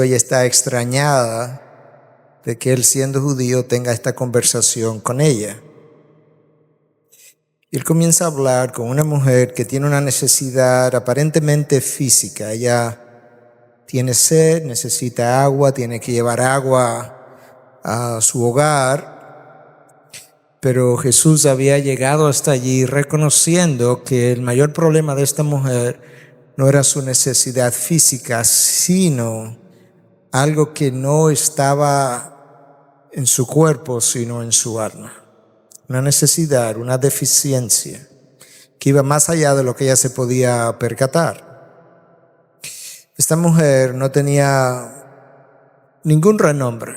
ella está extrañada de que él, siendo judío, tenga esta conversación con ella. Y él comienza a hablar con una mujer que tiene una necesidad aparentemente física. Ella tiene sed, necesita agua, tiene que llevar agua a su hogar. Pero Jesús había llegado hasta allí reconociendo que el mayor problema de esta mujer no era su necesidad física, sino algo que no estaba en su cuerpo, sino en su alma. Una necesidad, una deficiencia que iba más allá de lo que ella se podía percatar. Esta mujer no tenía ningún renombre.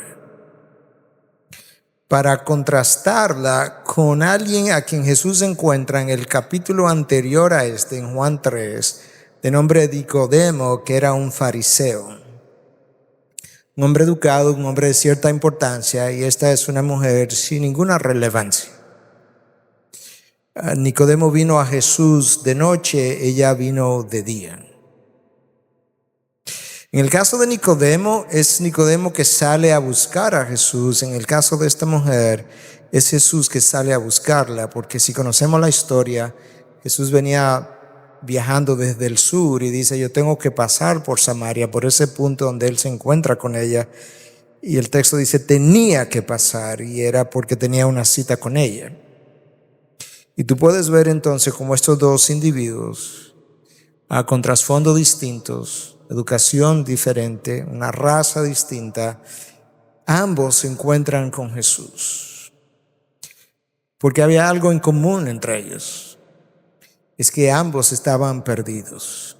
Para contrastarla con alguien a quien Jesús encuentra en el capítulo anterior a este, en Juan 3, de nombre Nicodemo, que era un fariseo. Un hombre educado, un hombre de cierta importancia, y esta es una mujer sin ninguna relevancia. Nicodemo vino a Jesús de noche, ella vino de día. En el caso de Nicodemo, es Nicodemo que sale a buscar a Jesús. En el caso de esta mujer, es Jesús que sale a buscarla, porque si conocemos la historia, Jesús venía viajando desde el sur y dice: yo tengo que pasar por Samaria, por ese punto donde él se encuentra con ella. Y el texto dice tenía que pasar, y era porque tenía una cita con ella. Y tú puedes ver entonces cómo estos dos individuos, con trasfondos distintos, educación diferente, una raza distinta, ambos se encuentran con Jesús. Porque había algo en común entre ellos. Es que ambos estaban perdidos.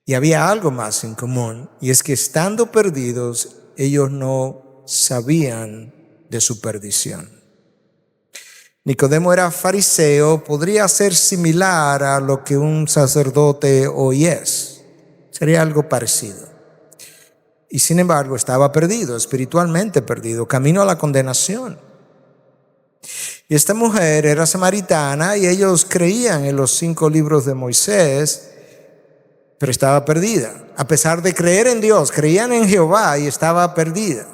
Y había algo más en común, y es que estando perdidos, ellos no sabían de su perdición. Nicodemo era fariseo, podría ser similar a lo que un sacerdote hoy es. Sería algo parecido. Y sin embargo estaba perdido, espiritualmente perdido, camino a la condenación. Y esta mujer era samaritana y ellos creían en los 5 libros de Moisés, pero estaba perdida. A pesar de creer en Dios, creían en Jehová y estaba perdida.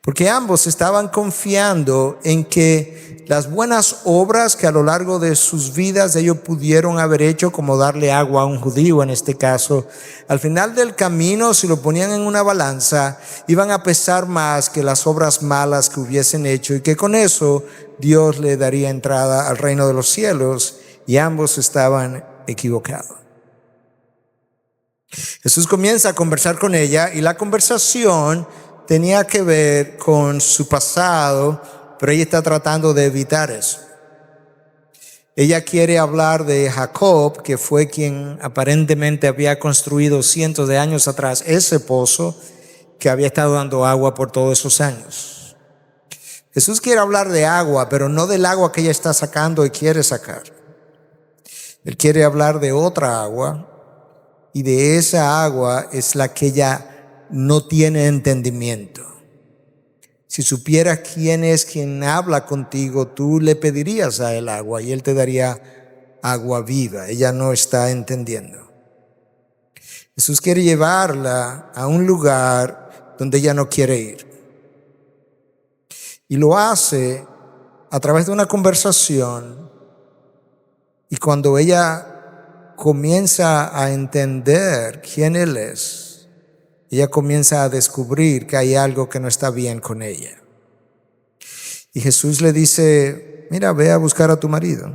Porque ambos estaban confiando en que las buenas obras que a lo largo de sus vidas ellos pudieron haber hecho, como darle agua a un judío en este caso, al final del camino, si lo ponían en una balanza, iban a pesar más que las obras malas que hubiesen hecho, y que con eso Dios le daría entrada al reino de los cielos, y ambos estaban equivocados. Jesús comienza a conversar con ella, y la conversación tenía que ver con su pasado, pero ella está tratando de evitar eso. Ella quiere hablar de Jacob, que fue quien aparentemente había construido cientos de años atrás ese pozo que había estado dando agua por todos esos años. Jesús quiere hablar de agua, pero no del agua que ella está sacando y quiere sacar. Él quiere hablar de otra agua, y de esa agua es la que ella no tiene entendimiento. Si supieras quién es quien habla contigo, tú le pedirías a él agua y él te daría agua viva. Ella no está entendiendo. Jesús quiere llevarla a un lugar donde ella no quiere ir. Y lo hace a través de una conversación. Y cuando ella comienza a entender quién él es, ella comienza a descubrir que hay algo que no está bien con ella. Y Jesús le dice: mira, ve a buscar a tu marido.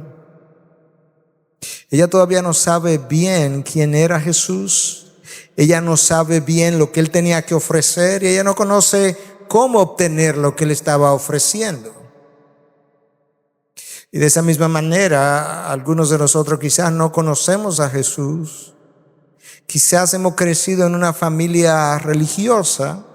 Ella todavía no sabe bien quién era Jesús. Ella no sabe bien lo que él tenía que ofrecer, y ella no conoce cómo obtener lo que él estaba ofreciendo. Y de esa misma manera, algunos de nosotros quizás no conocemos a Jesús. Quizás hemos crecido en una familia religiosa,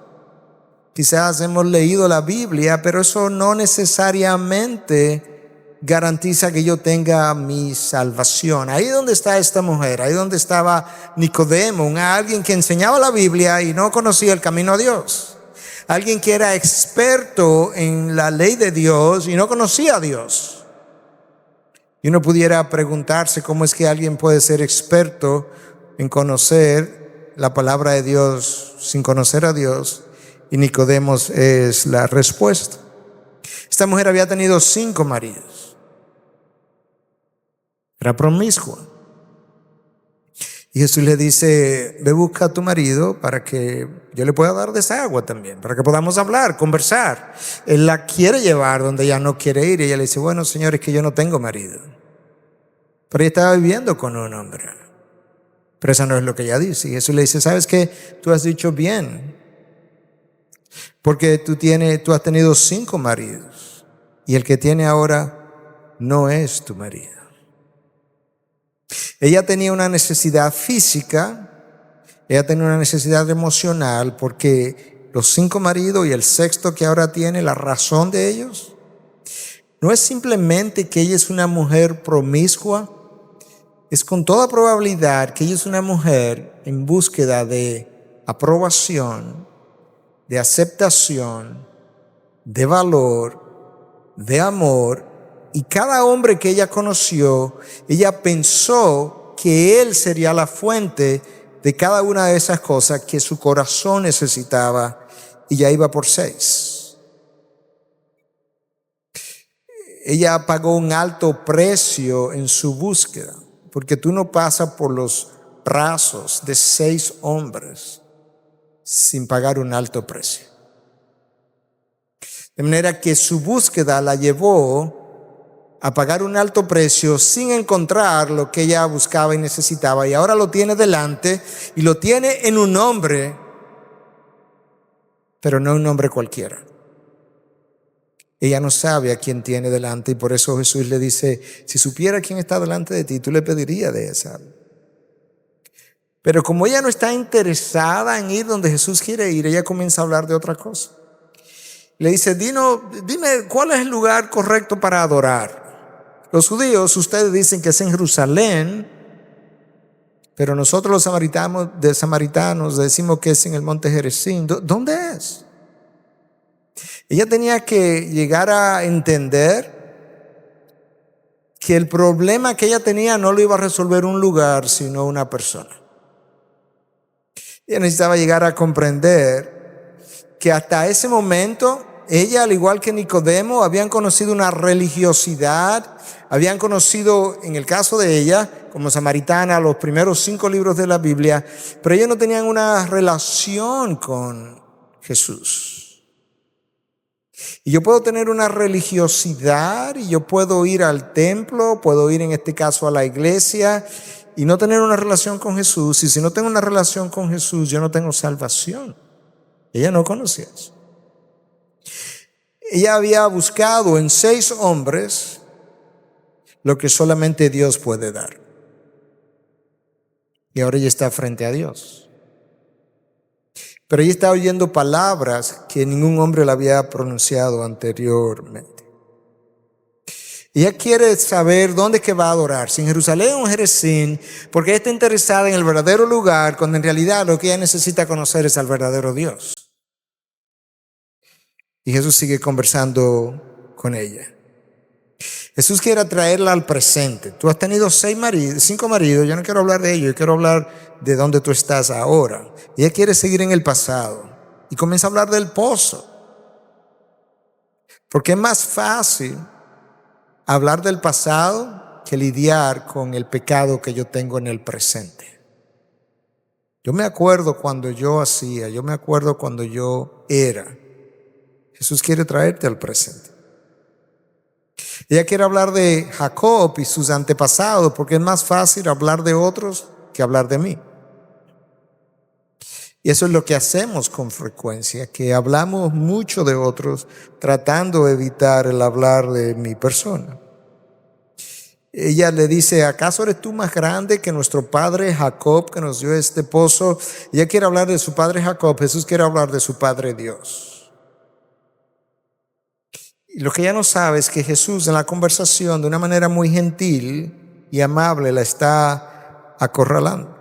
quizás hemos leído la Biblia, pero eso no necesariamente garantiza que yo tenga mi salvación. Ahí donde está esta mujer, ahí donde estaba Nicodemo, alguien que enseñaba la Biblia y no conocía el camino a Dios. Alguien que era experto en la ley de Dios y no conocía a Dios. Y uno pudiera preguntarse cómo es que alguien puede ser experto en conocer la palabra de Dios sin conocer a Dios, y Nicodemo es la respuesta. Esta mujer había tenido 5 maridos. Era promiscua. Y Jesús le dice: ve, busca a tu marido para que yo le pueda dar de esa agua también, para que podamos hablar, conversar. Él la quiere llevar donde ella no quiere ir. Y ella le dice: bueno, Señor, es que yo no tengo marido. Pero ella estaba viviendo con un hombre. Pero eso no es lo que ella dice. Y Jesús le dice: ¿sabes qué? Tú has dicho bien. Porque tú has tenido 5 maridos. Y el que tiene ahora no es tu marido. Ella tenía una necesidad física, ella tenía una necesidad emocional, porque los 5 maridos y el 6º que ahora tiene, la razón de ellos no es simplemente que ella es una mujer promiscua, es con toda probabilidad que ella es una mujer en búsqueda de aprobación, de aceptación, de valor, de amor. Y cada hombre que ella conoció, ella pensó que él sería la fuente de cada una de esas cosas que su corazón necesitaba, y ya iba por 6. Ella pagó un alto precio en su búsqueda, porque tú no pasas por los brazos de 6 hombres sin pagar un alto precio. De manera que su búsqueda la llevó a pagar un alto precio sin encontrar lo que ella buscaba y necesitaba. Y ahora lo tiene delante, y lo tiene en un hombre, pero no un hombre cualquiera. Ella no sabe a quién tiene delante, y por eso Jesús le dice: si supiera quién está delante de ti, tú le pedirías de esa. Pero como ella no está interesada en ir donde Jesús quiere ir, ella comienza a hablar de otra cosa. Le dice: dime cuál es el lugar correcto para adorar. Los judíos, ustedes dicen que es en Jerusalén, pero nosotros los samaritanos decimos que es en el monte Gerizim. ¿Dónde es? Ella tenía que llegar a entender que el problema que ella tenía no lo iba a resolver un lugar, sino una persona. Ella necesitaba llegar a comprender que hasta ese momento ella, al igual que Nicodemo, habían conocido una religiosidad, habían conocido, en el caso de ella, como samaritana, los primeros 5 libros de la Biblia, pero ellos no tenían una relación con Jesús. Y yo puedo tener una religiosidad, y yo puedo ir al templo, puedo ir en este caso a la iglesia, y no tener una relación con Jesús. Y si no tengo una relación con Jesús, yo no tengo salvación. Ella no conocía eso. Ella había buscado en 6 hombres lo que solamente Dios puede dar. Y ahora ella está frente a Dios. Pero ella está oyendo palabras que ningún hombre le había pronunciado anteriormente. Ella quiere saber dónde es que va a adorar, si en Jerusalén o en Gerizim, porque ella está interesada en el verdadero lugar, cuando en realidad lo que ella necesita conocer es al verdadero Dios. Y Jesús sigue conversando con ella. Jesús quiere traerla al presente. Tú has tenido 5 maridos. Yo no quiero hablar de ellos, yo quiero hablar de dónde tú estás ahora. Ella quiere seguir en el pasado y comienza a hablar del pozo, porque es más fácil hablar del pasado que lidiar con el pecado que yo tengo en el presente. Yo me acuerdo cuando yo hacía, yo me acuerdo cuando yo era. Jesús quiere traerte al presente. Ella quiere hablar de Jacob y sus antepasados, porque es más fácil hablar de otros que hablar de mí. Y eso es lo que hacemos con frecuencia, que hablamos mucho de otros tratando de evitar el hablar de mi persona. Ella le dice: ¿acaso eres tú más grande que nuestro padre Jacob, que nos dio este pozo? Ella quiere hablar de su padre Jacob, Jesús quiere hablar de su padre Dios. Y lo que ella no sabe es que Jesús, en la conversación, de una manera muy gentil y amable, la está acorralando.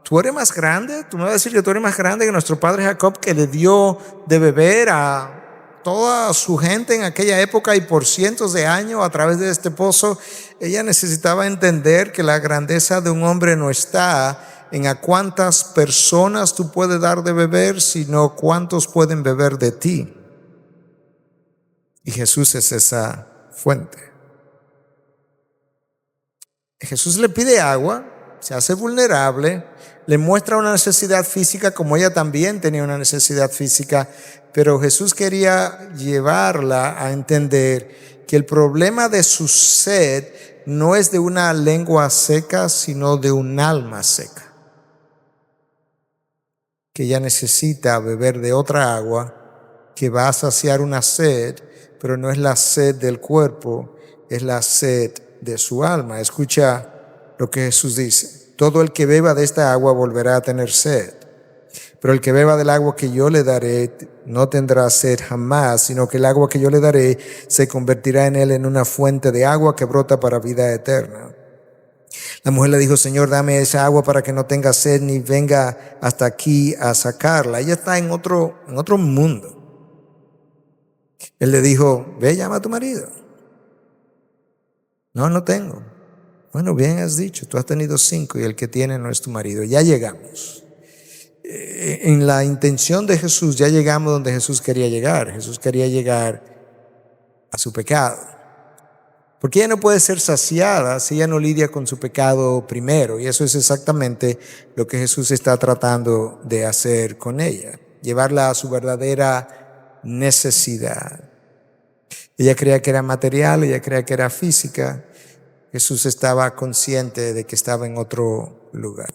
Tú eres más grande, tú me vas a decir que tú eres más grande que nuestro padre Jacob, que le dio de beber a toda su gente en aquella época y por cientos de años a través de este pozo, ella necesitaba entender que la grandeza de un hombre no está en a cuántas personas tú puedes dar de beber, sino cuántos pueden beber de ti. Y Jesús es esa fuente. Jesús le pide agua, se hace vulnerable, le muestra una necesidad física como ella también tenía una necesidad física, pero Jesús quería llevarla a entender que el problema de su sed no es de una lengua seca, sino de un alma seca. Que ella necesita beber de otra agua que va a saciar una sed, pero no es la sed del cuerpo, es la sed de su alma. Escucha lo que Jesús dice: todo el que beba de esta agua volverá a tener sed, pero el que beba del agua que yo le daré no tendrá sed jamás, sino que el agua que yo le daré se convertirá en él en una fuente de agua que brota para vida eterna. La mujer le dijo: Señor, dame esa agua para que no tenga sed ni venga hasta aquí a sacarla. Ella está en otro mundo. Él le dijo: ve, llama a tu marido. No tengo. Bueno, bien has dicho, tú has tenido 5 y el que tiene no es tu marido. Ya llegamos. En la intención de Jesús ya llegamos donde Jesús quería llegar. Jesús quería llegar a su pecado. Porque ella no puede ser saciada si ella no lidia con su pecado primero. Y eso es exactamente lo que Jesús está tratando de hacer con ella. Llevarla a su verdadera necesidad. Ella creía que era material, ella creía que era física. Jesús estaba consciente de que estaba en otro lugar.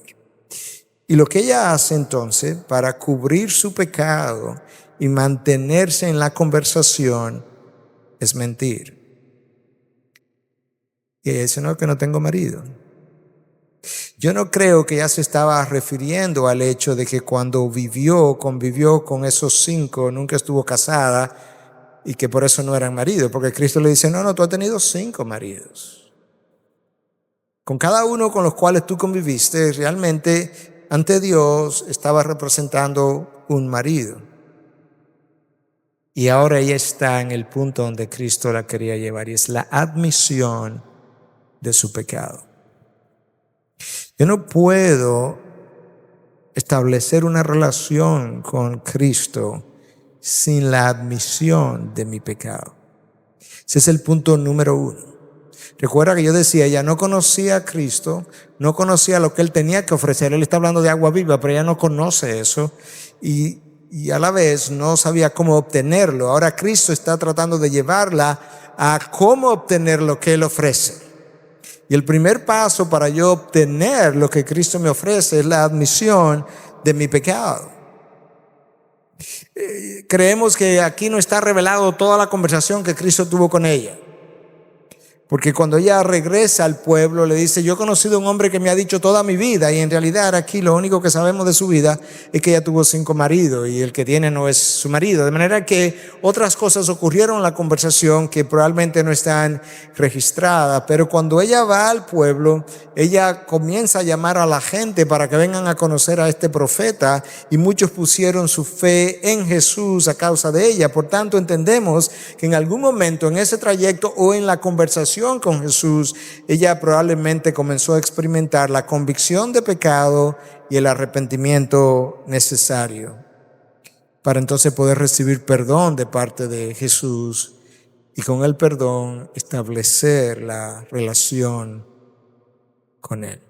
Y lo que ella hace entonces para cubrir su pecado y mantenerse en la conversación es mentir. Y ella dice: no, que no tengo marido. Yo no creo que ella se estaba refiriendo al hecho de que cuando convivió con esos 5, nunca estuvo casada y que por eso no eran maridos. Porque Cristo le dice: no, tú has tenido 5 maridos. Con cada uno con los cuales tú conviviste, realmente ante Dios estaba representando un marido. Y ahora ella está en el punto donde Cristo la quería llevar, y es la admisión de su pecado. Yo no puedo establecer una relación con Cristo sin la admisión de mi pecado. Ese es el punto número 1. Recuerda que yo decía, ella no conocía a Cristo, no conocía lo que Él tenía que ofrecer. Él está hablando de agua viva, pero ella no conoce eso y a la vez no sabía cómo obtenerlo. Ahora Cristo está tratando de llevarla a cómo obtener lo que Él ofrece. Y el primer paso para yo obtener lo que Cristo me ofrece es la admisión de mi pecado. Creemos que aquí no está revelado toda la conversación que Cristo tuvo con ella. Porque cuando ella regresa al pueblo le dice: yo he conocido a un hombre que me ha dicho toda mi vida, y en realidad aquí lo único que sabemos de su vida es que ella tuvo 5 maridos y el que tiene no es su marido. De manera que otras cosas ocurrieron en la conversación que probablemente no están registradas. Pero cuando ella va al pueblo, ella comienza a llamar a la gente para que vengan a conocer a este profeta, y muchos pusieron su fe en Jesús a causa de ella. Por tanto, entendemos que en algún momento en ese trayecto o en la conversación con Jesús, ella probablemente comenzó a experimentar la convicción de pecado y el arrepentimiento necesario para entonces poder recibir perdón de parte de Jesús y con el perdón establecer la relación con Él.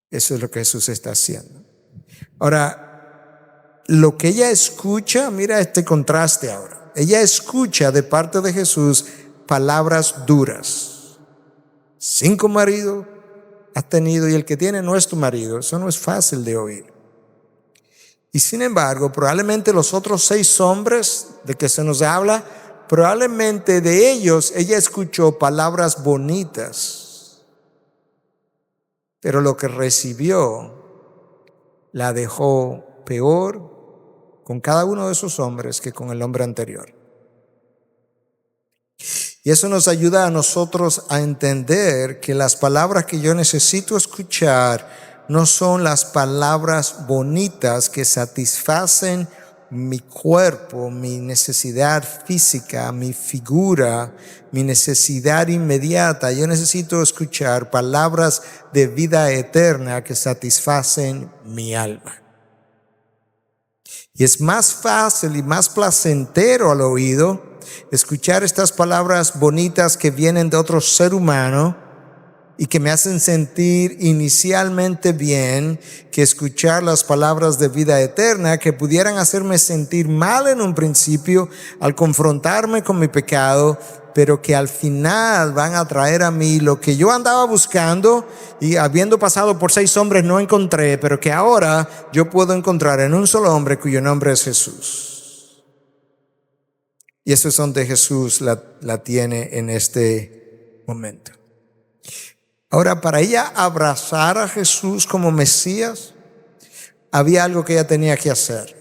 Eso es lo que Jesús está haciendo. Ahora, lo que ella escucha, mira este contraste ahora. Ella escucha de parte de Jesús palabras duras. 5 maridos has tenido y el que tiene no es tu marido. Eso no es fácil de oír. Y sin embargo, probablemente los otros 6 hombres de que se nos habla, probablemente de ellos ella escuchó palabras bonitas. Pero lo que recibió la dejó peor con cada uno de esos hombres que con el hombre anterior. Y eso nos ayuda a nosotros a entender que las palabras que yo necesito escuchar no son las palabras bonitas que satisfacen mi cuerpo, mi necesidad física, mi figura, mi necesidad inmediata. Yo necesito escuchar palabras de vida eterna que satisfacen mi alma. Y es más fácil y más placentero al oído escuchar estas palabras bonitas que vienen de otro ser humano y que me hacen sentir inicialmente bien, que escuchar las palabras de vida eterna que pudieran hacerme sentir mal en un principio al confrontarme con mi pecado, pero que al final van a traer a mí lo que yo andaba buscando y habiendo pasado por 6 hombres no encontré, pero que ahora yo puedo encontrar en un solo hombre cuyo nombre es Jesús. Y eso es donde Jesús la tiene en este momento. Ahora, para ella abrazar a Jesús como Mesías, había algo que ella tenía que hacer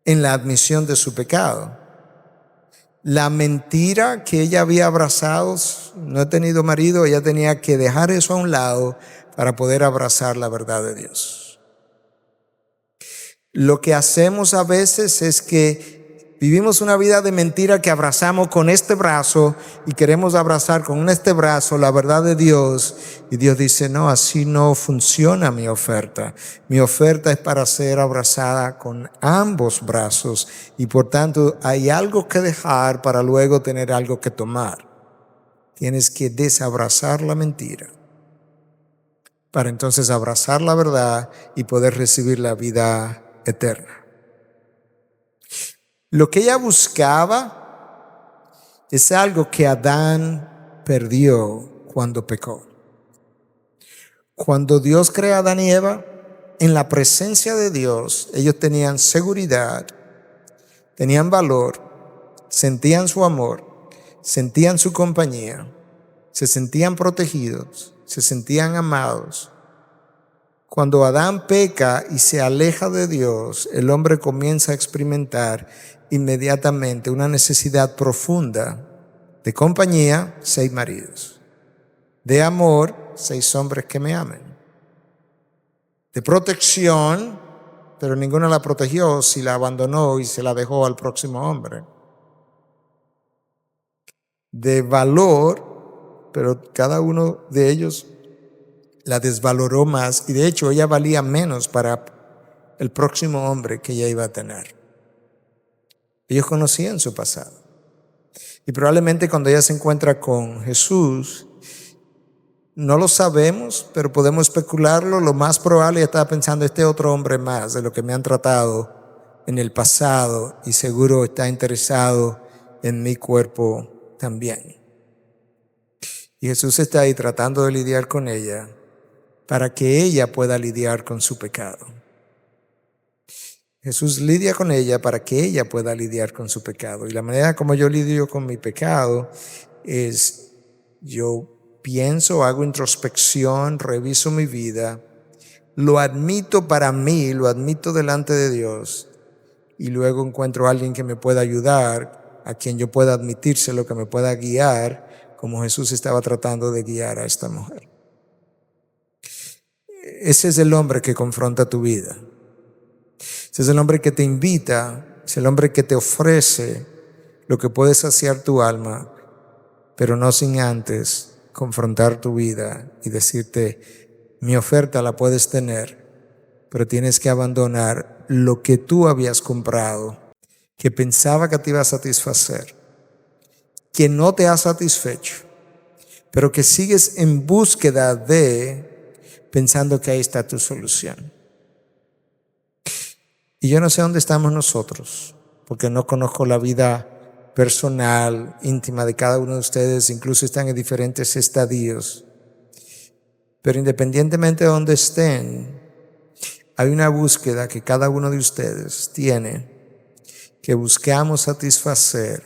en la admisión de su pecado. La mentira que ella había abrazado, no he tenido marido, ella tenía que dejar eso a un lado para poder abrazar la verdad de Dios. Lo que hacemos a veces es que vivimos una vida de mentira que abrazamos con este brazo y queremos abrazar con este brazo la verdad de Dios. Y Dios dice, no, así no funciona mi oferta. Mi oferta es para ser abrazada con ambos brazos y por tanto hay algo que dejar para luego tener algo que tomar. Tienes que desabrazar la mentira para entonces abrazar la verdad y poder recibir la vida eterna. Lo que ella buscaba es algo que Adán perdió cuando pecó. Cuando Dios crea a Adán y Eva, en la presencia de Dios, ellos tenían seguridad, tenían valor, sentían su amor, sentían su compañía, se sentían protegidos, se sentían amados. Cuando Adán peca y se aleja de Dios, el hombre comienza a experimentar inmediatamente una necesidad profunda de compañía, 6 maridos, de amor, 6 hombres que me amen, de protección, pero ninguno la protegió si la abandonó y se la dejó al próximo hombre, de valor, pero cada uno de ellos la desvaloró más y de hecho ella valía menos para el próximo hombre que ella iba a tener. Ellos conocían su pasado. Y probablemente cuando ella se encuentra con Jesús, no lo sabemos, pero podemos especularlo. Lo más probable, ella estaba pensando, este otro hombre más de lo que me han tratado en el pasado y seguro está interesado en mi cuerpo también. Y Jesús está ahí tratando de lidiar con ella para que ella pueda lidiar con su pecado. Jesús lidia con ella para que ella pueda lidiar con su pecado. Y la manera como yo lidio con mi pecado es yo pienso, hago introspección, reviso mi vida, lo admito para mí, lo admito delante de Dios y luego encuentro a alguien que me pueda ayudar, a quien yo pueda admitírselo, que me pueda guiar, como Jesús estaba tratando de guiar a esta mujer. Ese es el hombre que confronta tu vida. Ese es el hombre que te invita, es el hombre que te ofrece lo que puede saciar tu alma, pero no sin antes confrontar tu vida y decirte, mi oferta la puedes tener, pero tienes que abandonar lo que tú habías comprado, que pensaba que te iba a satisfacer, que no te ha satisfecho, pero que sigues en búsqueda de, pensando que ahí está tu solución. Y yo no sé dónde estamos nosotros, porque no conozco la vida personal, íntima de cada uno de ustedes, incluso están en diferentes estadios. Pero independientemente de donde estén, hay una búsqueda que cada uno de ustedes tiene, que buscamos satisfacer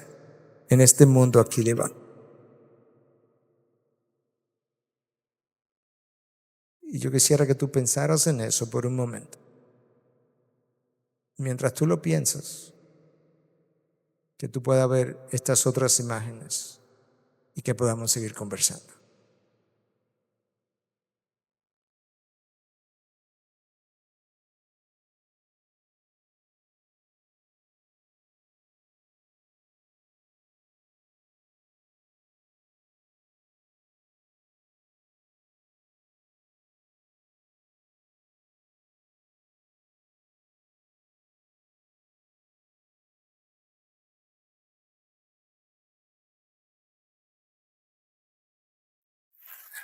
en este mundo aquí le va. Y yo quisiera que tú pensaras en eso por un momento. Mientras tú lo piensas, que tú puedas ver estas otras imágenes y que podamos seguir conversando.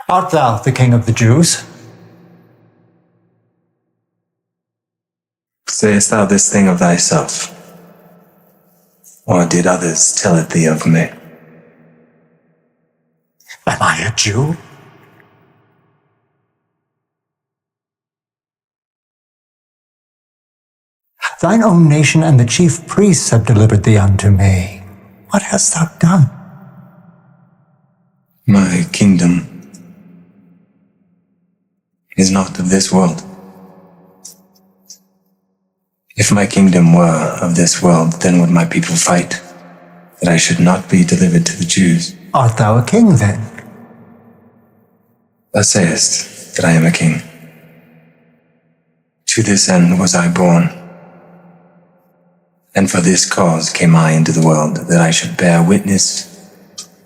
Art thou the king of the Jews? Sayest thou this thing of thyself, or did others tell it thee of me? Am I a Jew? Thine own nation and the chief priests have delivered thee unto me. What hast thou done? My kingdom is not of this world. If my kingdom were of this world, then would my people fight, that I should not be delivered to the Jews. Art thou a king then? Thou sayest that I am a king. To this end was I born, and for this cause came I into the world, that I should bear witness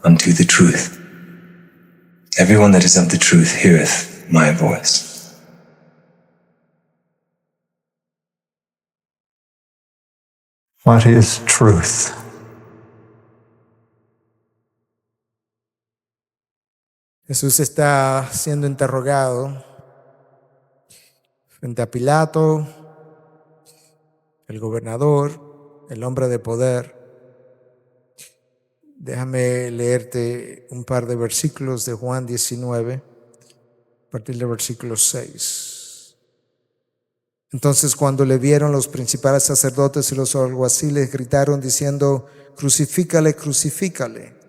unto the truth. Everyone that is of the truth heareth my voice. What is truth? Jesús está siendo interrogado frente a Pilato, el gobernador, el hombre de poder. Déjame leerte un par de versículos de Juan 19, a partir del versículo 6. Entonces, cuando le vieron, los principales sacerdotes y los alguaciles gritaron diciendo: crucifícale, crucifícale.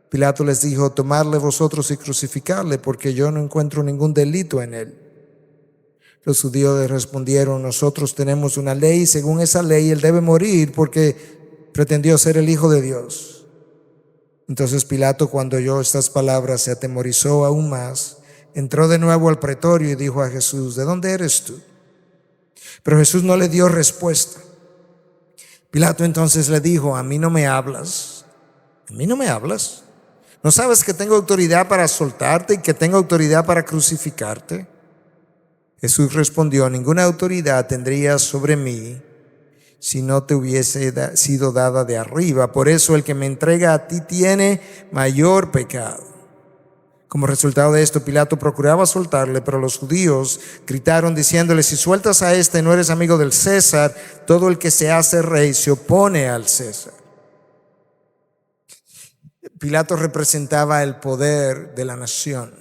Pilato les dijo: tomadle vosotros y crucificarle, porque yo no encuentro ningún delito en él. Los judíos le respondieron: nosotros tenemos una ley, y según esa ley él debe morir porque pretendió ser el Hijo de Dios. Entonces Pilato, cuando oyó estas palabras, se atemorizó aún más, entró de nuevo al pretorio y dijo a Jesús: ¿de dónde eres tú? Pero Jesús no le dio respuesta. Pilato entonces le dijo: ¿a mí no me hablas? ¿A mí no me hablas? ¿No sabes que tengo autoridad para soltarte y que tengo autoridad para crucificarte? Jesús respondió: ninguna autoridad tendrías sobre mí si no te hubiese sido dada de arriba. Por eso el que me entrega a ti tiene mayor pecado. Como resultado de esto, Pilato procuraba soltarle, pero los judíos gritaron diciéndole: si sueltas a este, no eres amigo del César. Todo el que se hace rey se opone al César. Pilato representaba el poder de la nación.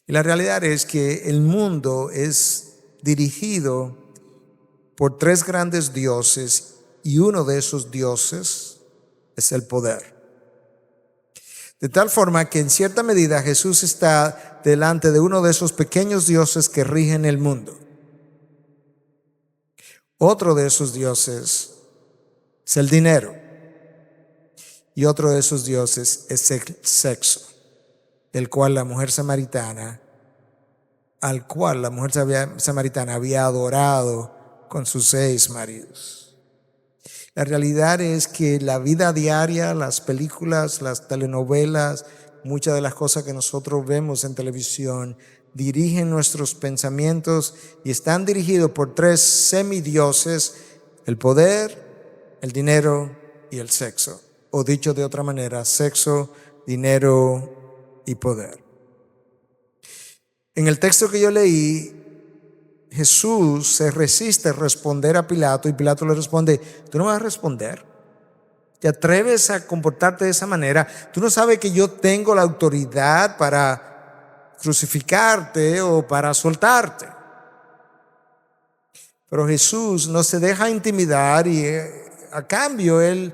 Y la realidad es que el mundo es dirigido por tres grandes dioses, y uno de esos dioses es el poder. De tal forma que en cierta medida Jesús está delante de uno de esos pequeños dioses que rigen el mundo. Otro de esos dioses es el dinero. Y otro de esos dioses es el sexo, al cual la mujer samaritana había adorado con sus 6 maridos. La realidad es que la vida diaria, las películas, las telenovelas, muchas de las cosas que nosotros vemos en televisión dirigen nuestros pensamientos y están dirigidos por 3 semidioses: el poder, el dinero y el sexo. O dicho de otra manera, sexo, dinero y poder. En el texto que yo leí, Jesús se resiste a responder a Pilato y Pilato le responde: ¿tú no vas a responder? ¿Te atreves a comportarte de esa manera? ¿Tú no sabes que yo tengo la autoridad para crucificarte o para soltarte? Pero Jesús no se deja intimidar y a cambio él,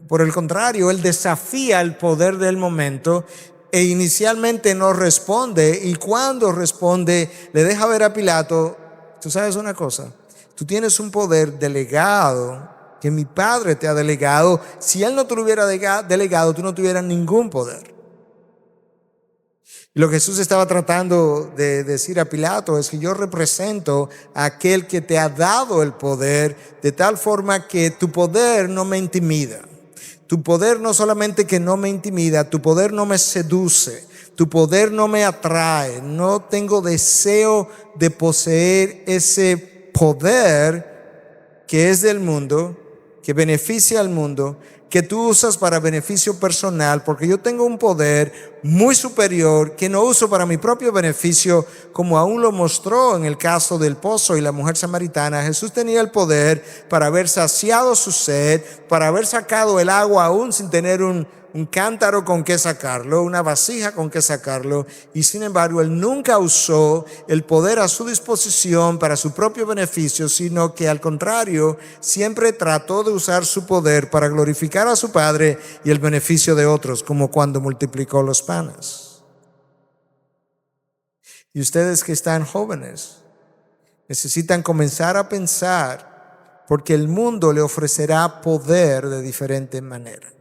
por el contrario, él desafía el poder del momento e inicialmente no responde, y cuando responde le deja ver a Pilato: tú sabes una cosa, tú tienes un poder delegado que mi Padre te ha delegado. Si Él no te lo hubiera delegado, tú no tuvieras ningún poder. Lo que Jesús estaba tratando de decir a Pilato es que yo represento a aquel que te ha dado el poder, de tal forma que tu poder no me intimida. Tu poder no solamente que no me intimida, tu poder no me seduce, tu poder no me atrae. No tengo deseo de poseer ese poder que es del mundo, que beneficia al mundo, que tú usas para beneficio personal, porque yo tengo un poder muy superior que no uso para mi propio beneficio, como aún lo mostró en el caso del pozo y la mujer samaritana. Jesús tenía el poder para haber saciado su sed, para haber sacado el agua aún sin tener un cántaro con que sacarlo, una vasija con que sacarlo, y sin embargo él nunca usó el poder a su disposición para su propio beneficio, sino que al contrario siempre trató de usar su poder para glorificar a su Padre y el beneficio de otros, como cuando multiplicó los panes. Y ustedes que están jóvenes necesitan comenzar a pensar, porque el mundo le ofrecerá poder de diferentes maneras.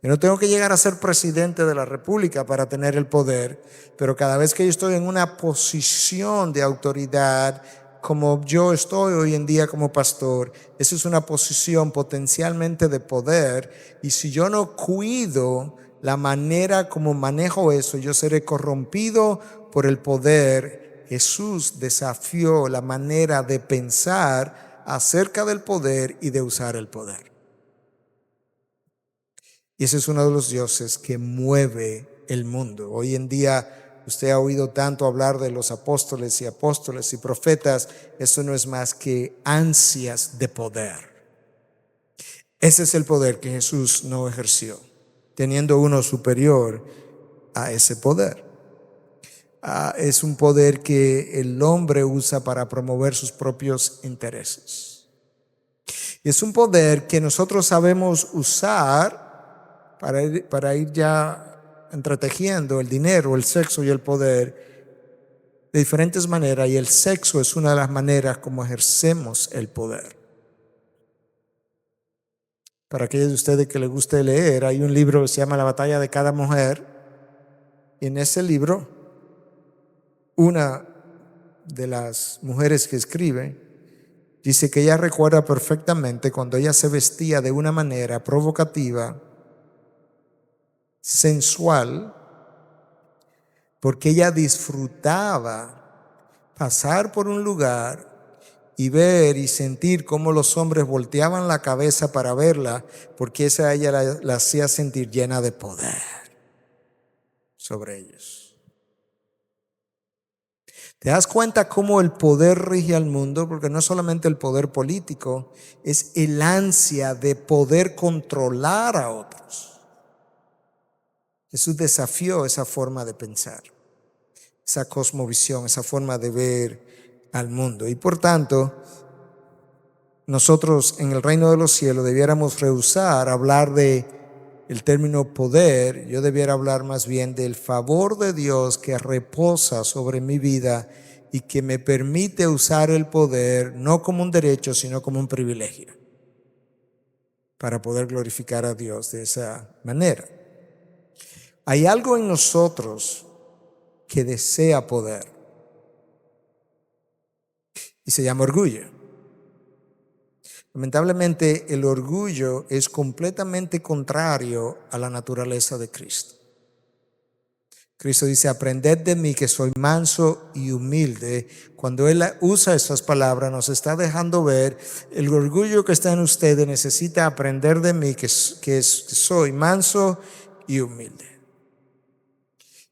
Yo no tengo que llegar a ser presidente de la República para tener el poder, pero cada vez que yo estoy en una posición de autoridad, como yo estoy hoy en día como pastor, eso es una posición potencialmente de poder, y si yo no cuido la manera como manejo eso, yo seré corrompido por el poder. Jesús desafió la manera de pensar acerca del poder y de usar el poder. Y ese es uno de los dioses que mueve el mundo. Hoy en día usted ha oído tanto hablar de los apóstoles y profetas. Eso no es más que ansias de poder. Ese es el poder que Jesús no ejerció, teniendo uno superior a ese poder. Es un poder que el hombre usa para promover sus propios intereses. Y es un poder que nosotros sabemos usar para ir ya entretejiendo el dinero, el sexo y el poder de diferentes maneras, y el sexo es una de las maneras como ejercemos el poder. Para aquellos de ustedes que les guste leer, hay un libro que se llama La batalla de cada mujer, y en ese libro una de las mujeres que escribe dice que ella recuerda perfectamente cuando ella se vestía de una manera provocativa, sensual, porque ella disfrutaba pasar por un lugar y ver y sentir cómo los hombres volteaban la cabeza para verla, porque esa a ella la hacía sentir llena de poder sobre ellos. ¿Te das cuenta cómo el poder rige al mundo? Porque no es solamente el poder político, es el ansia de poder controlar a otros. Jesús desafió esa forma de pensar, esa cosmovisión, esa forma de ver al mundo. Y por tanto, nosotros en el reino de los cielos debiéramos rehusar hablar de el término poder. Yo debiera hablar más bien del favor de Dios que reposa sobre mi vida y que me permite usar el poder no como un derecho, sino como un privilegio, para poder glorificar a Dios de esa manera. Hay algo en nosotros que desea poder y se llama orgullo. Lamentablemente, el orgullo es completamente contrario a la naturaleza de Cristo. Cristo dice: aprended de mí que soy manso y humilde. Cuando Él usa esas palabras, nos está dejando ver el orgullo que está en ustedes necesita aprender de mí que soy manso y humilde.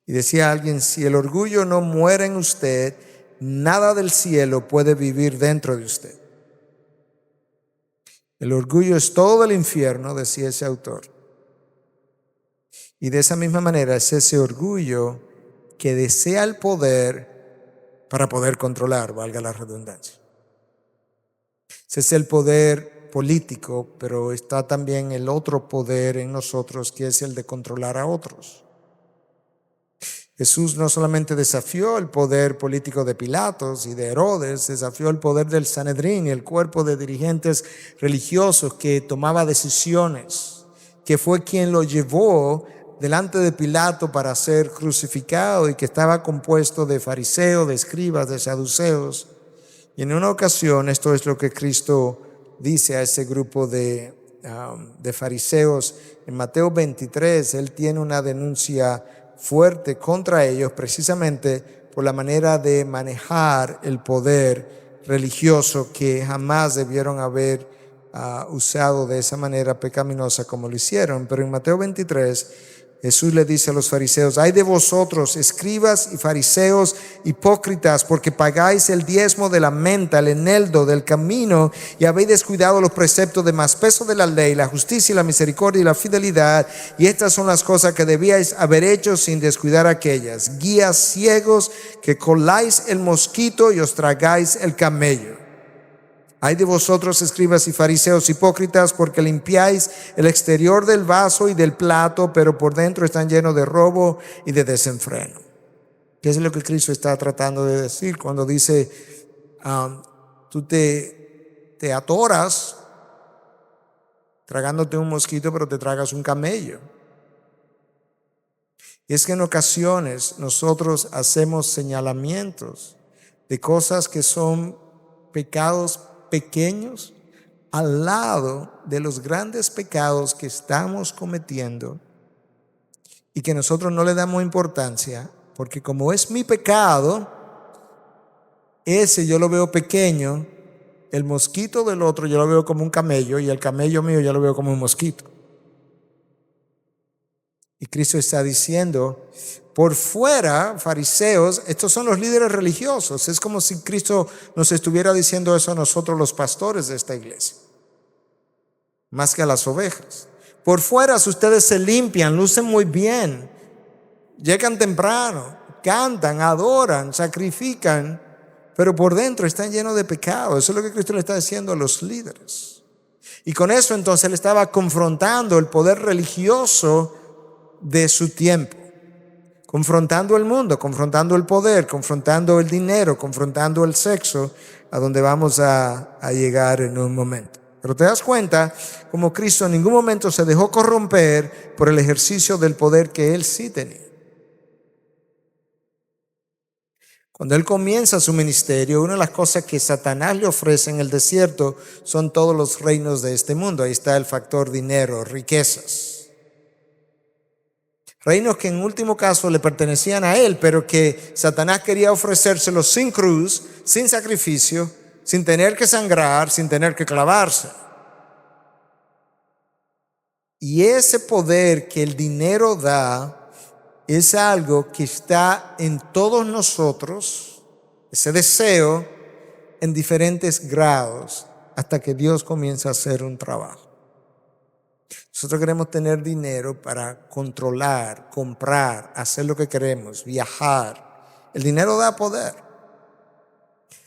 Y decía alguien: si el orgullo no muere en usted, nada del cielo puede vivir dentro de usted. El orgullo es todo el infierno, decía ese autor. Y de esa misma manera es ese orgullo que desea el poder para poder controlar, valga la redundancia. Ese es el poder político, pero está también el otro poder en nosotros, que es el de controlar a otros. Jesús no solamente desafió el poder político de Pilatos y de Herodes, desafió el poder del Sanedrín, el cuerpo de dirigentes religiosos que tomaba decisiones, que fue quien lo llevó delante de Pilato para ser crucificado, y que estaba compuesto de fariseos, de escribas, de saduceos. Y en una ocasión, esto es lo que Cristo dice a ese grupo de fariseos. En Mateo 23, Él tiene una denuncia fuerte contra ellos, precisamente por la manera de manejar el poder religioso que jamás debieron haber usado de esa manera pecaminosa como lo hicieron. Pero en Mateo 23, Jesús le dice a los fariseos: ay de vosotros, escribas y fariseos hipócritas, porque pagáis el diezmo de la menta, el eneldo, del camino, y habéis descuidado los preceptos de más peso de la ley, la justicia y la misericordia y la fidelidad. Y estas son las cosas que debíais haber hecho sin descuidar aquellas. Guías ciegos, que coláis el mosquito y os tragáis el camello. Ay de vosotros, escribas y fariseos hipócritas, porque limpiáis el exterior del vaso y del plato, pero por dentro están llenos de robo y de desenfreno. ¿Qué es lo que Cristo está tratando de decir cuando dice, tú te atoras tragándote un mosquito, pero te tragas un camello? Y es que en ocasiones nosotros hacemos señalamientos de cosas que son pecados pequeños al lado de los grandes pecados que estamos cometiendo y que nosotros no le damos importancia, porque como es mi pecado, ese yo lo veo pequeño, el mosquito del otro yo lo veo como un camello y el camello mío yo lo veo como un mosquito. Y Cristo está diciendo, por fuera, fariseos, estos son los líderes religiosos. Es como si Cristo nos estuviera diciendo eso a nosotros, los pastores de esta iglesia, más que a las ovejas. Por fuera ustedes se limpian, lucen muy bien, llegan temprano, cantan, adoran, sacrifican, pero por dentro están llenos de pecado. Eso es lo que Cristo le está diciendo a los líderes. Y con eso entonces él estaba confrontando el poder religioso de su tiempo, confrontando el mundo, confrontando el poder, confrontando el dinero, confrontando el sexo, a donde vamos a llegar en un momento. Pero te das cuenta como Cristo en ningún momento se dejó corromper por el ejercicio del poder que él sí tenía. Cuando él comienza su ministerio, una de las cosas que Satanás le ofrece en el desierto son todos los reinos de este mundo. Ahí está el factor dinero, riquezas. Reinos que en último caso le pertenecían a él, pero que Satanás quería ofrecérselos sin cruz, sin sacrificio, sin tener que sangrar, sin tener que clavarse. Y ese poder que el dinero da es algo que está en todos nosotros, ese deseo, en diferentes grados, hasta que Dios comienza a hacer un trabajo. Nosotros queremos tener dinero para controlar, comprar, hacer lo que queremos, viajar. El dinero da poder.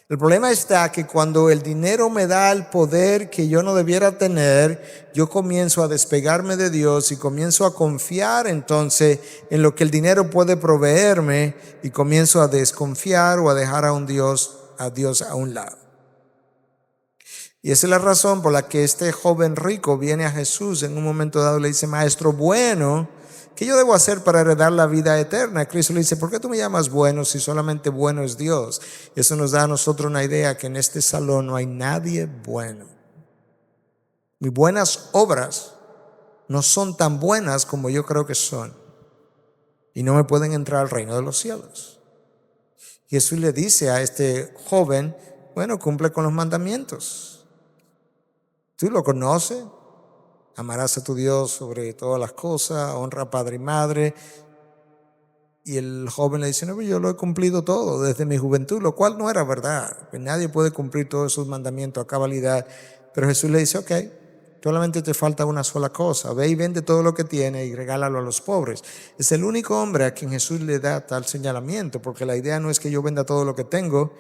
El problema está que cuando el dinero me da el poder que yo no debiera tener, yo comienzo a despegarme de Dios y comienzo a confiar entonces en lo que el dinero puede proveerme y comienzo a desconfiar o a dejar a Dios a un lado. Y esa es la razón por la que este joven rico viene a Jesús en un momento dado y le dice: maestro bueno, ¿qué yo debo hacer para heredar la vida eterna? Cristo le dice: ¿por qué tú me llamas bueno si solamente bueno es Dios? Y eso nos da a nosotros una idea que en este salón no hay nadie bueno. Mis buenas obras no son tan buenas como yo creo que son, y no me pueden entrar al reino de los cielos. Jesús le dice a este joven: bueno, cumple con los mandamientos. Tú lo conoces, amarás a tu Dios sobre todas las cosas, honra a padre y madre. Y el joven le dice: no, yo lo he cumplido todo desde mi juventud, lo cual no era verdad. Nadie puede cumplir todos esos mandamientos a cabalidad. Pero Jesús le dice: ok, solamente te falta una sola cosa. Ve y vende todo lo que tienes y regálalo a los pobres. Es el único hombre a quien Jesús le da tal señalamiento, porque la idea no es que yo venda todo lo que tengo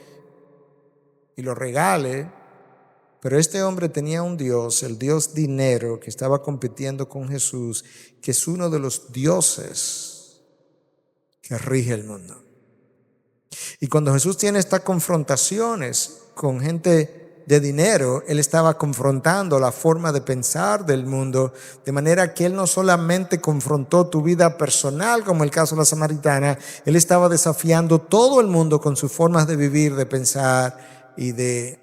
y lo regale. Pero este hombre tenía un Dios, el Dios dinero, que estaba compitiendo con Jesús, que es uno de los dioses que rige el mundo. Y cuando Jesús tiene estas confrontaciones con gente de dinero, él estaba confrontando la forma de pensar del mundo, de manera que él no solamente confrontó tu vida personal, como el caso de la samaritana, él estaba desafiando todo el mundo con sus formas de vivir, de pensar y de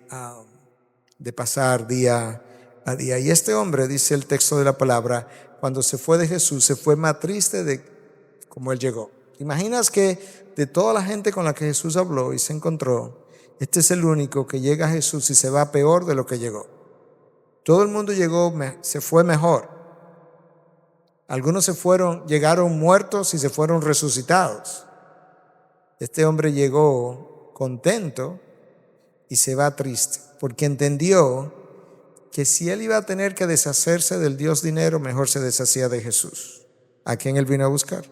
pasar día a día. Y este hombre, dice el texto de la palabra, cuando se fue de Jesús, se fue más triste de cómo él llegó. ¿Te imaginas que de toda la gente con la que Jesús habló y se encontró, este es el único que llega a Jesús y se va peor de lo que llegó? Todo el mundo se fue mejor. Algunos llegaron muertos y se fueron resucitados. Este hombre llegó contento y se va triste, porque entendió que si él iba a tener que deshacerse del Dios dinero, mejor se deshacía de Jesús, a quien él vino a buscar.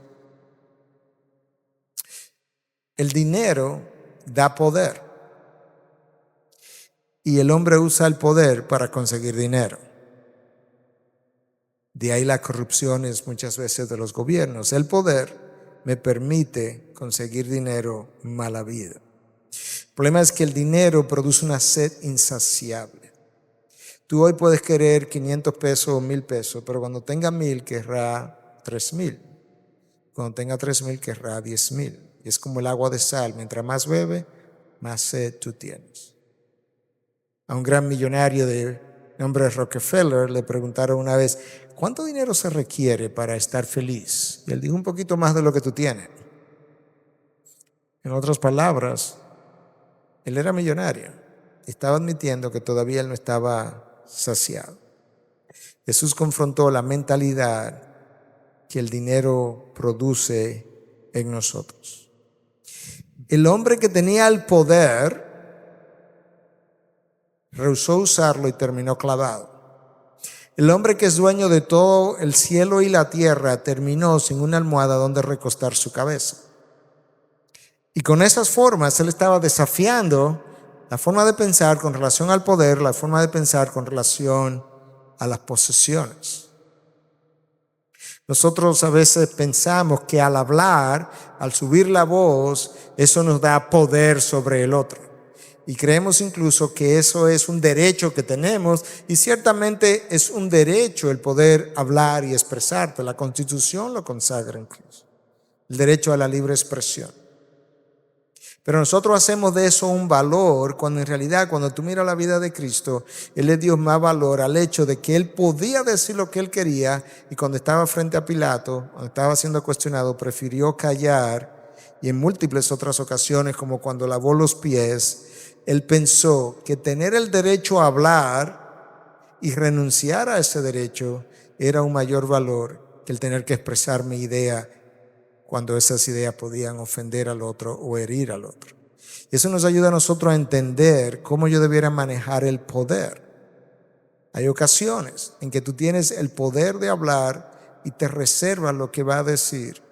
El dinero da poder y el hombre usa el poder para conseguir dinero. De ahí la corrupción es muchas veces de los gobiernos. El poder me permite conseguir dinero mala vida. El problema es que el dinero produce una sed insaciable. Tú hoy puedes querer 500 pesos o 1000 pesos, pero cuando tenga 1000 querrá 3000. Cuando tenga 3000 querrá 10,000. Y es como el agua de sal. Mientras más bebe, más sed tú tienes. A un gran millonario de nombre Rockefeller le preguntaron una vez, ¿cuánto dinero se requiere para estar feliz? Y él dijo, un poquito más de lo que tú tienes. En otras palabras, él era millonario. Estaba admitiendo que todavía él no estaba saciado. Jesús confrontó la mentalidad que el dinero produce en nosotros. El hombre que tenía el poder rehusó usarlo y terminó clavado. El hombre que es dueño de todo el cielo y la tierra terminó sin una almohada donde recostar su cabeza. Y con esas formas él estaba desafiando la forma de pensar con relación al poder, la forma de pensar con relación a las posesiones. Nosotros a veces pensamos que al hablar, al subir la voz, eso nos da poder sobre el otro. Y creemos incluso que eso es un derecho que tenemos, y ciertamente es un derecho el poder hablar y expresarte. La Constitución lo consagra incluso, el derecho a la libre expresión. Pero nosotros hacemos de eso un valor, cuando en realidad cuando tú miras la vida de Cristo, Él le dio más valor al hecho de que Él podía decir lo que Él quería, y cuando estaba frente a Pilato, cuando estaba siendo cuestionado, prefirió callar. Y en múltiples otras ocasiones, como cuando lavó los pies, Él pensó que tener el derecho a hablar y renunciar a ese derecho era un mayor valor que el tener que expresar mi idea cuando esas ideas podían ofender al otro o herir al otro. Y eso nos ayuda a nosotros a entender cómo yo debiera manejar el poder. Hay ocasiones en que tú tienes el poder de hablar y te reservas lo que va a decir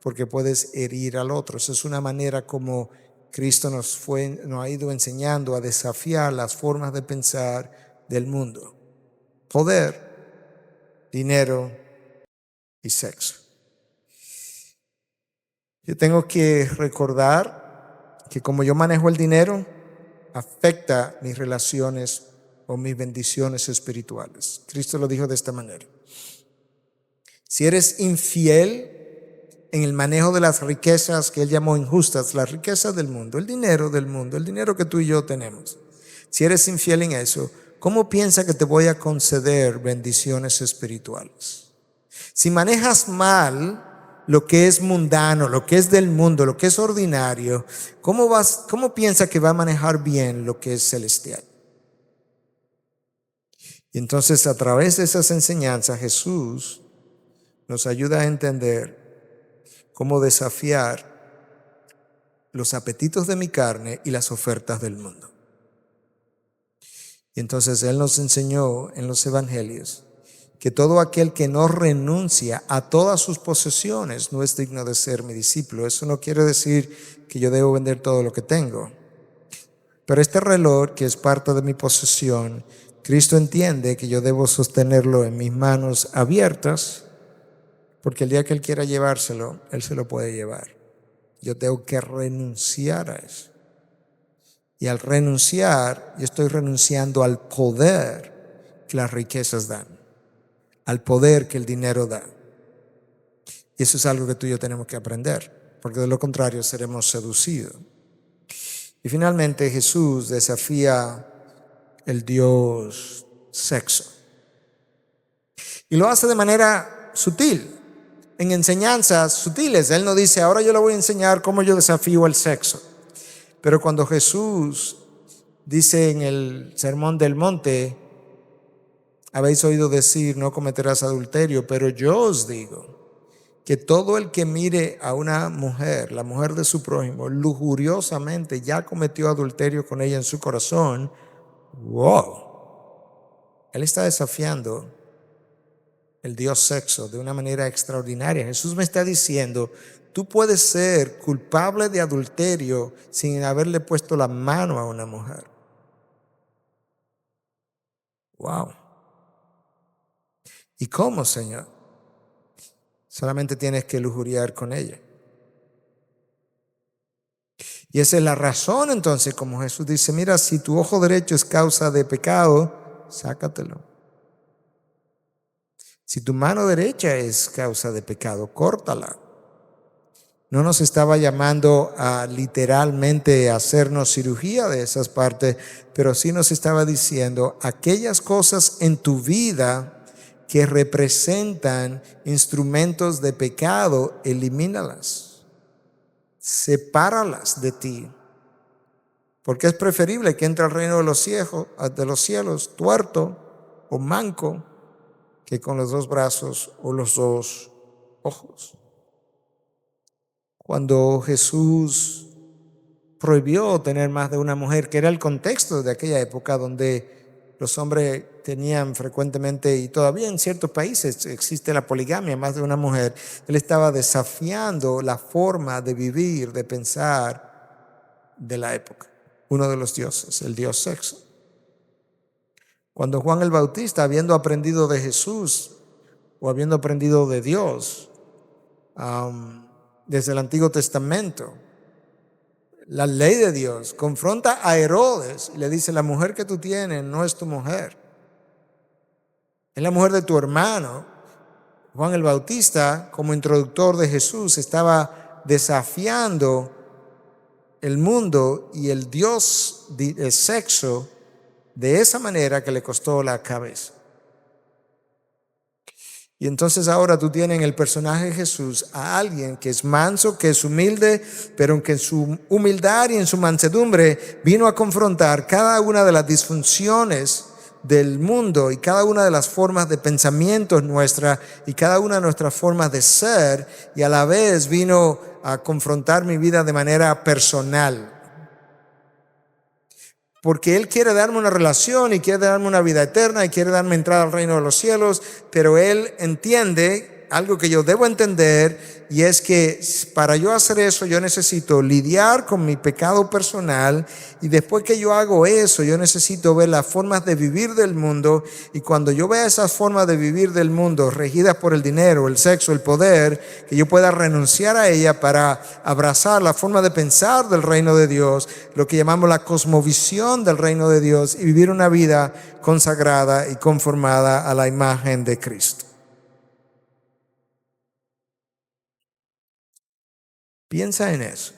porque puedes herir al otro. Esa es una manera como Cristo nos ha ido enseñando a desafiar las formas de pensar del mundo. Poder, dinero y sexo. Yo tengo que recordar que como yo manejo el dinero, afecta mis relaciones o mis bendiciones espirituales. Cristo lo dijo de esta manera. Si eres infiel en el manejo de las riquezas que Él llamó injustas, las riquezas del mundo, el dinero del mundo, el dinero que tú y yo tenemos. Si eres infiel en eso, ¿cómo piensas que te voy a conceder bendiciones espirituales? Si manejas mal lo que es mundano, lo que es del mundo, lo que es ordinario, ¿cómo piensas que va a manejar bien lo que es celestial? Y entonces a través de esas enseñanzas Jesús nos ayuda a entender cómo desafiar los apetitos de mi carne y las ofertas del mundo. Y entonces Él nos enseñó en los evangelios que todo aquel que no renuncia a todas sus posesiones no es digno de ser mi discípulo. Eso no quiere decir que yo debo vender todo lo que tengo. Pero este reloj, que es parte de mi posesión, Cristo entiende que yo debo sostenerlo en mis manos abiertas, porque el día que Él quiera llevárselo, Él se lo puede llevar. Yo tengo que renunciar a eso. Y al renunciar, yo estoy renunciando al poder que las riquezas dan, al poder que el dinero da. Y eso es algo que tú y yo tenemos que aprender, porque de lo contrario seremos seducidos. Y finalmente Jesús desafía el Dios sexo. Y lo hace de manera sutil, en enseñanzas sutiles. Él no dice, ahora yo le voy a enseñar cómo yo desafío el sexo. Pero cuando Jesús dice en el Sermón del Monte, habéis oído decir, no cometerás adulterio, pero yo os digo que todo el que mire a una mujer, la mujer de su prójimo, lujuriosamente ya cometió adulterio con ella en su corazón. Wow. Él está desafiando el Dios sexo de una manera extraordinaria. Jesús me está diciendo, tú puedes ser culpable de adulterio sin haberle puesto la mano a una mujer. Wow. ¿Y cómo, Señor? Solamente tienes que lujuriar con ella. Y esa es la razón entonces, como Jesús dice, mira, si tu ojo derecho es causa de pecado, sácatelo. Si tu mano derecha es causa de pecado, córtala. No nos estaba llamando a literalmente hacernos cirugía de esas partes, pero sí nos estaba diciendo aquellas cosas en tu vida que representan instrumentos de pecado, elimínalas, sepáralas de ti. Porque es preferible que entre al reino de los cielos tuerto o manco que con los dos brazos o los dos ojos. Cuando Jesús prohibió tener más de una mujer, que era el contexto de aquella época donde los hombres tenían frecuentemente, y todavía en ciertos países existe la poligamia, más de una mujer, él estaba desafiando la forma de vivir, de pensar de la época. Uno de los dioses, el dios sexo. Cuando Juan el Bautista, habiendo aprendido de Jesús o habiendo aprendido de Dios desde el Antiguo Testamento, la ley de Dios, confronta a Herodes y le dice, la mujer que tú tienes no es tu mujer, es la mujer de tu hermano. Juan el Bautista, como introductor de Jesús, estaba desafiando el mundo y el Dios del sexo de esa manera que le costó la cabeza. Y entonces ahora tú tienes en el personaje de Jesús a alguien que es manso, que es humilde, pero que en su humildad y en su mansedumbre vino a confrontar cada una de las disfunciones del mundo y cada una de las formas de pensamientos nuestras y cada una de nuestras formas de ser, y a la vez vino a confrontar mi vida de manera personal. Porque Él quiere darme una relación y quiere darme una vida eterna y quiere darme entrada al reino de los cielos, pero Él entiende algo que yo debo entender, y es que para yo hacer eso yo necesito lidiar con mi pecado personal, y después que yo hago eso yo necesito ver las formas de vivir del mundo, y cuando yo vea esas formas de vivir del mundo regidas por el dinero, el sexo, el poder, que yo pueda renunciar a ella para abrazar la forma de pensar del reino de Dios, lo que llamamos la cosmovisión del reino de Dios, y vivir una vida consagrada y conformada a la imagen de Cristo. Piensa en eso.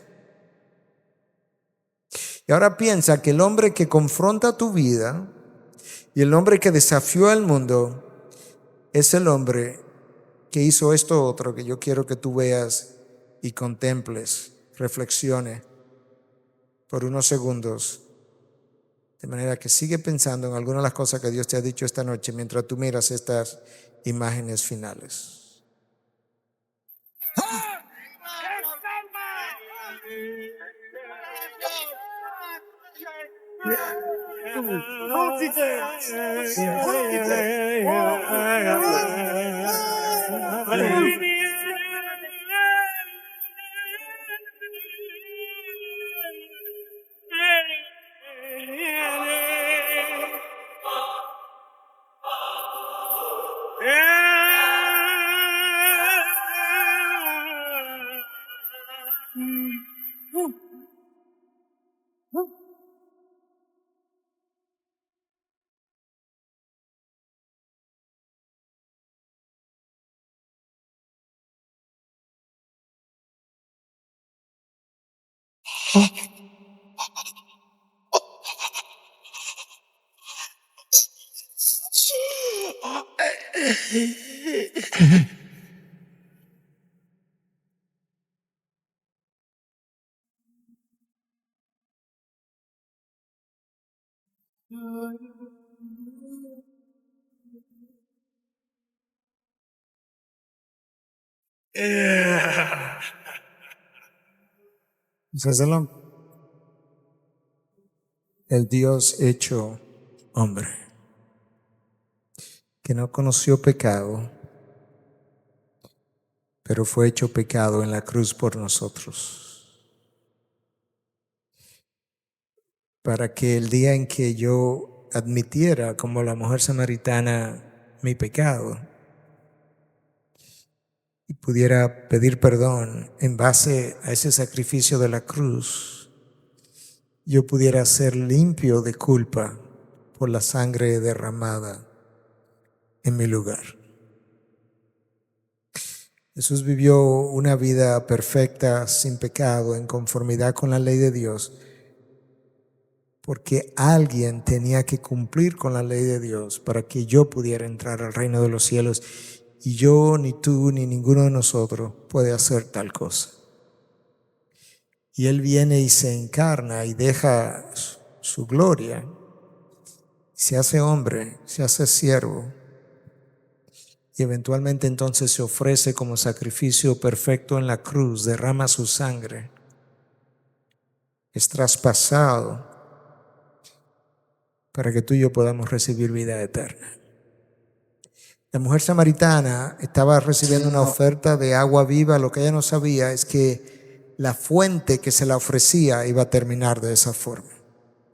Y ahora piensa que el hombre que confronta tu vida y el hombre que desafió al mundo es el hombre que hizo esto otro que yo quiero que tú veas y contemples, reflexiones por unos segundos, de manera que sigue pensando en algunas de las cosas que Dios te ha dicho esta noche mientras tú miras estas imágenes finales. Ese es el Dios hecho hombre, que no conoció pecado, pero fue hecho pecado en la cruz por nosotros, para que el día en que yo admitiera como la mujer samaritana mi pecado y pudiera pedir perdón en base a ese sacrificio de la cruz, yo pudiera ser limpio de culpa por la sangre derramada en mi lugar. Jesús vivió una vida perfecta, sin pecado, en conformidad con la ley de Dios, porque alguien tenía que cumplir con la ley de Dios para que yo pudiera entrar al reino de los cielos, y yo, ni tú, ni ninguno de nosotros puede hacer tal cosa. Y Él viene y se encarna y deja su gloria, se hace hombre, se hace siervo, y eventualmente entonces se ofrece como sacrificio perfecto en la cruz, derrama su sangre, es traspasado para que tú y yo podamos recibir vida eterna. La mujer samaritana estaba recibiendo una oferta de agua viva. Lo que ella no sabía es que la fuente que se la ofrecía iba a terminar de esa forma,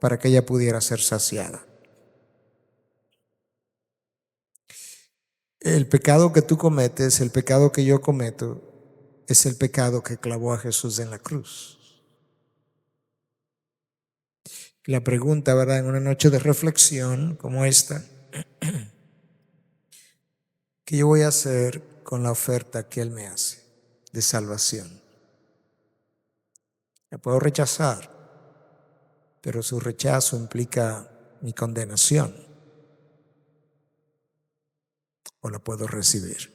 para que ella pudiera ser saciada. El pecado que tú cometes, el pecado que yo cometo, es el pecado que clavó a Jesús en la cruz. La pregunta, ¿verdad?, en una noche de reflexión como esta, ¿qué yo voy a hacer con la oferta que Él me hace de salvación? La puedo rechazar, pero su rechazo implica mi condenación, o la puedo recibir.